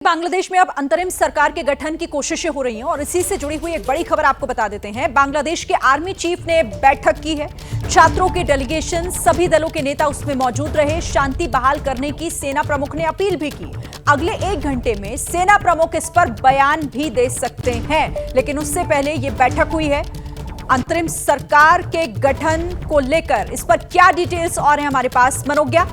बांग्लादेश में अब अंतरिम सरकार के गठन की कोशिशें हो रही हैं और इसी से जुड़ी हुई एक बड़ी खबर आपको बता देते हैं। बांग्लादेश के आर्मी चीफ ने बैठक की है। छात्रों के डेलीगेशन, सभी दलों के नेता उसमें मौजूद रहे। शांति बहाल करने की सेना प्रमुख ने अपील भी की। अगले 1 घंटे में सेना प्रमुख इस पर बयान भी दे सकते हैं, लेकिन उससे पहले ये बैठक हुई है। अंतरिम सरकार के गठन को लेकर इस पर क्या डिटेल्स और हैं हमारे पास, मनोज्ञा।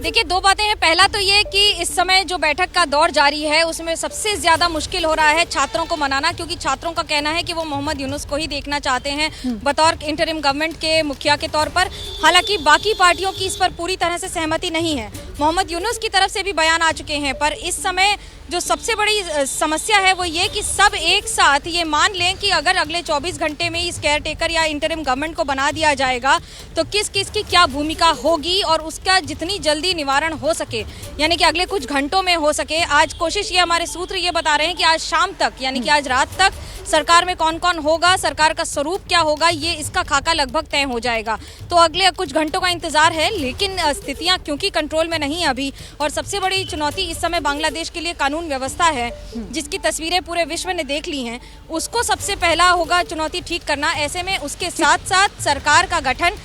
देखिए, 2 बातें हैं। पहला तो ये कि इस समय जो बैठक का दौर जारी है उसमें सबसे ज़्यादा मुश्किल हो रहा है छात्रों को मनाना, क्योंकि छात्रों का कहना है कि वो मोहम्मद यूनुस को ही देखना चाहते हैं बतौर इंटरिम गवर्नमेंट के मुखिया के तौर पर। हालांकि बाकी पार्टियों की इस पर पूरी तरह से सहमति नहीं है। मोहम्मद यूनुस की तरफ से भी बयान आ चुके हैं, पर इस समय जो सबसे बड़ी समस्या है वो ये कि सब एक साथ ये मान लें कि अगर अगले 24 घंटे में इस केयर टेकर या इंटरिम गवर्नमेंट को बना दिया जाएगा तो किस किस की क्या भूमिका होगी और उसका जितनी जल्दी निवारण हो सके, यानी कि अगले कुछ घंटों में हो सके। आज कोशिश ये, हमारे सूत्र ये बता रहे हैं कि आज शाम तक, यानी कि आज रात तक सरकार में कौन कौन होगा, सरकार का स्वरूप क्या होगा, ये इसका खाका लगभग तय हो जाएगा। तो अगले कुछ घंटों का इंतजार है, लेकिन स्थितियां क्योंकि कंट्रोल में नहीं है अभी, और सबसे बड़ी चुनौती इस समय बांग्लादेश के लिए कानून व्यवस्था है, जिसकी तस्वीरें पूरे विश्व ने देख ली हैं। उसको सबसे पहला होगा चुनौती ठीक करना। ऐसे में उसके साथ साथ सरकार का गठन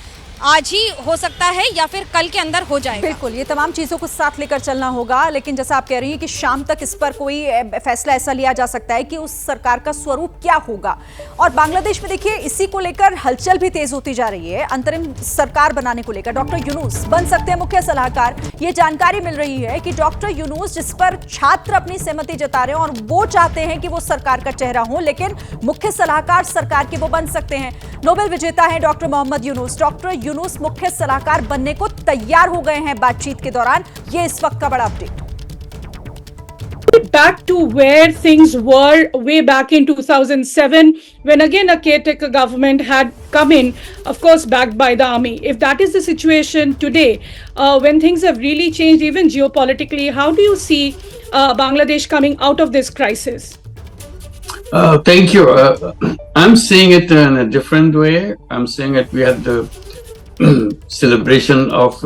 आज ही हो सकता है या फिर कल के अंदर हो जाएगा। बिल्कुल, ये तमाम चीजों को साथ लेकर चलना होगा, लेकिन जैसा आप कह रही हैं कि शाम तक इस पर कोई फैसला ऐसा लिया जा सकता है कि उस सरकार का स्वरूप क्या होगा। और बांग्लादेश में देखिए, इसी को लेकर हलचल भी तेज होती जा रही है। अंतरिम सरकार बनाने को लेकर डॉक्टर यूनुस बन सकते हैं मुख्य सलाहकार। ये जानकारी मिल रही है कि डॉक्टर यूनुस, जिस पर छात्र अपनी सहमति जता रहे हैं और वो चाहते हैं कि वो सरकार का चेहरा हो, लेकिन मुख्य सलाहकार सरकार के वो बन सकते हैं। नोबेल विजेता है डॉक्टर मोहम्मद यूनुस। डॉक्टर यूनुस मुख्य सलाहकार बनने को तैयार हो गए हैं बातचीत के दौरान। ये इस वक्त का बड़ा update. Back to where things were way back in 2007, when again a caretaker government had come in, of course backed by the army. If that is the situation today, when things have really changed even geopolitically, how do you see Bangladesh coming out of this crisis? Thank you. I'm seeing it in a different way. I'm seeing it, we had the celebration of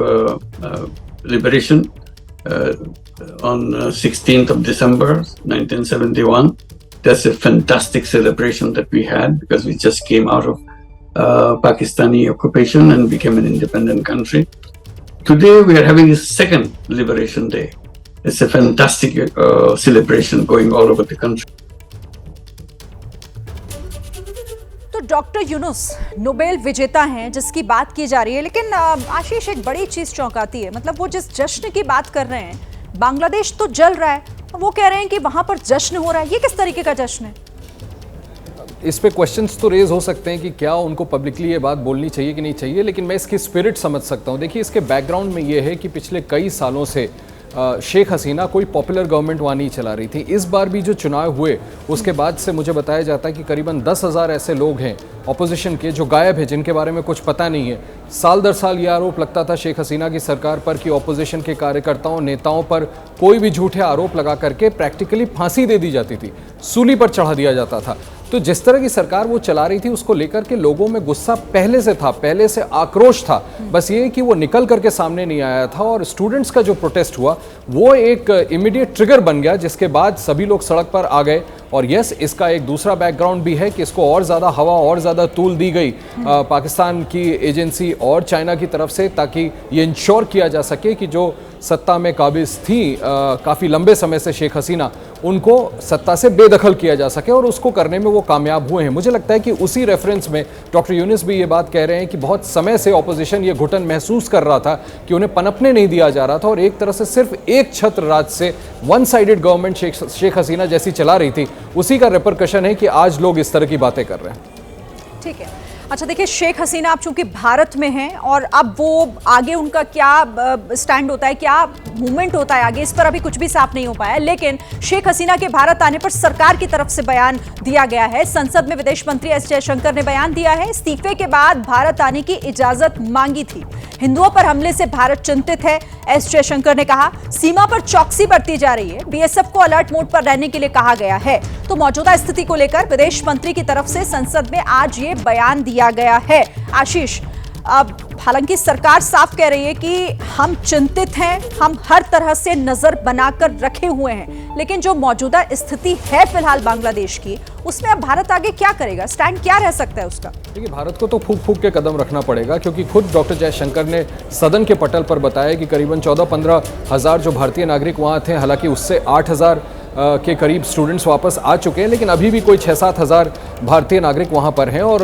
liberation on 16th of December 1971. That's a fantastic celebration that we had, because we just came out of Pakistani occupation and became an independent country. Today we are having a second liberation day. It's a fantastic celebration going all over the country. Doctor Yunus Nobel विजेता हैं जिसकी बात की जा रही है, लेकिन आशीष, एक बड़ी चीज चौंकाती है। मतलब वो जिस जश्न की बात कर रहे हैं, बांग्लादेश तो जल रहा है, वो कह रहे हैं कि वहां पर जश्न हो रहा है। ये किस तरीके का जश्न है? इस पे क्वेश्चंस तो रेज हो सकते हैं कि क्या उनको पब्लिकली ये बात बोलनी चाहिए कि नहीं चाहिए, लेकिन मैं इसकी स्पिरिट समझ सकता हूँ। देखिए, इसके बैकग्राउंड में ये है कि पिछले कई सालों से शेख हसीना कोई पॉपुलर गवर्नमेंट वहाँ नहीं चला रही थी। इस बार भी जो चुनाव हुए उसके बाद से मुझे बताया जाता है कि करीबन 10,000 ऐसे लोग हैं ऑपोजिशन के जो गायब हैं, जिनके बारे में कुछ पता नहीं है। साल दर साल ये आरोप लगता था शेख हसीना की सरकार पर कि ऑपोजिशन के कार्यकर्ताओं, नेताओं पर कोई भी झूठे आरोप लगा करके प्रैक्टिकली फांसी दे दी जाती थी, सूली पर चढ़ा दिया जाता था। तो जिस तरह की सरकार वो चला रही थी, उसको लेकर के लोगों में गुस्सा पहले से था, पहले से आक्रोश था। बस ये कि वो निकल करके सामने नहीं आया था, और स्टूडेंट्स का जो प्रोटेस्ट हुआ वो एक इमीडिएट ट्रिगर बन गया, जिसके बाद सभी लोग सड़क पर आ गए। और यस, इसका एक दूसरा बैकग्राउंड भी है कि इसको और ज़्यादा हवा, और ज़्यादा तूल दी गई पाकिस्तान की एजेंसी और चाइना की तरफ से, ताकि ये इंश्योर किया जा सके कि जो सत्ता में काबिज थी काफ़ी लंबे समय से शेख हसीना, उनको सत्ता से बेदखल किया जा सके, और उसको करने में वो कामयाब हुए हैं। मुझे लगता है कि उसी रेफरेंस में डॉक्टर यूनुस भी ये बात कह रहे हैं कि बहुत समय से ऑपोजिशन ये घुटन महसूस कर रहा था कि उन्हें पनपने नहीं दिया जा रहा था, और एक तरह से सिर्फ एक छत्र राज से one sided government Sheikh Hasina जैसी चला रही थी, उसी का रिपरकशन है कि आज लोग इस तरह की बातें कर रहे हैं। ठीक है। अच्छा, देखिए, शेख हसीना अब चूंकि भारत में हैं और अब वो आगे उनका क्या स्टैंड होता है, क्या मूवमेंट होता है आगे, इस पर अभी कुछ भी साफ नहीं हो पाया है। लेकिन शेख हसीना के भारत आने पर सरकार की तरफ से बयान दिया गया है। संसद में विदेश मंत्री एस जयशंकर ने बयान दिया है। इस्तीफे के बाद भारत आने की इजाजत मांगी थी। हिंदुओं पर हमले से भारत चिंतित है, एस जयशंकर ने कहा। सीमा पर चौकसी बरती जा रही है, बीएसएफ को अलर्ट मोड पर रहने के लिए कहा गया है। तो मौजूदा स्थिति को लेकर विदेश मंत्री की तरफ से संसद में आज ये बयान दिया गया है। आशीष, अब हालांकि सरकार साफ कह रही है कि हम चिंतित हैं, हम हर तरह से नजर बनाकर रखे हुए हैं, लेकिन जो मौजूदा स्थिति है फिलहाल बांग्लादेश की, उसमें अब भारत आगे क्या करेगा? स्टैंड क्या रह सकता है उसका? देखिए, भारत को तो फूंक फूंक के कदम रखना पड़ेगा, क्योंकि खुद डॉक्टर जयशंकर ने सदन के पटल पर बताया कि करीबन 14-15 हज़ार जो भारतीय नागरिक वहाँ थे, हालांकि उससे 8,000 के करीब स्टूडेंट्स वापस आ चुके हैं, लेकिन अभी भी कोई 6-7 हज़ार भारतीय नागरिक वहाँ पर हैं। और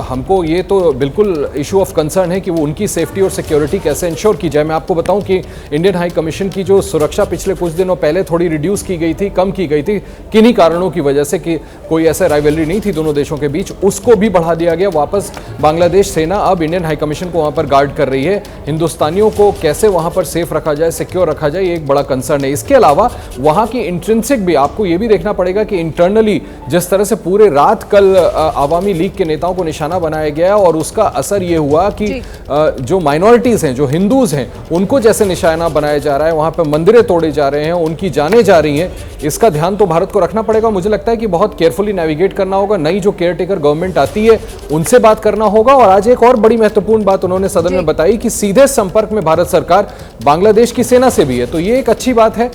हमको ये तो बिल्कुल इशू ऑफ कंसर्न है कि वो उनकी सेफ्टी और सिक्योरिटी कैसे इंश्योर की जाए। मैं आपको बताऊं कि इंडियन हाई कमीशन की जो सुरक्षा पिछले कुछ दिनों पहले थोड़ी रिड्यूस की गई थी, कम की गई थी, किन्हीं कारणों की वजह से कि कोई ऐसा राइवलरी नहीं थी दोनों देशों के बीच, उसको भी बढ़ा दिया गया। वापस बांग्लादेश सेना अब इंडियन हाई कमीशन को वहाँ पर गार्ड कर रही है। हिंदुस्तानियों को कैसे वहाँ पर सेफ रखा जाए, सिक्योर रखा जाए, ये एक बड़ा कंसर्न है। इसके अलावा वहाँ की इंट्रिंसिक भी आपको ये भी देखना पड़ेगा कि इंटरनली जिस तरह से पूरे रात कल आवामी लीग के नेताओं को निशाना बनाया गया और उसका असर ये हुआ कि जो माइनॉरिटीज हैं, जो हिंदूज हैं, उनको जैसे निशाना बनाया जा रहा है, वहां पे मंदिरें तोड़े जा रहे हैं, उनकी जानें जा रही हैं, इसका ध्यान तो भारत को रखना पड़ेगा। मुझे लगता है कि बहुत केयरफुली नेविगेट करना होगा। नई जो केयरटेकर गवर्नमेंट आती है उनसे बात करना होगा। और आज एक और बड़ी महत्वपूर्ण बात उन्होंने सदन में बताई कि सीधे संपर्क में भारत सरकार बांग्लादेश की सेना से भी है, तो ये एक अच्छी बात है।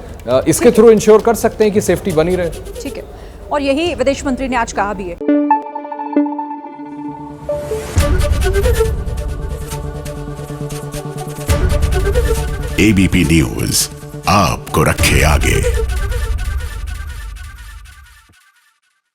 इसके थ्रू इंश्योर कर सकते हैं कि सेफ्टी बनी रहे। ठीक है, और यही विदेश मंत्री ने आज कहा भी है। एबीपी न्यूज आपको रखे आगे।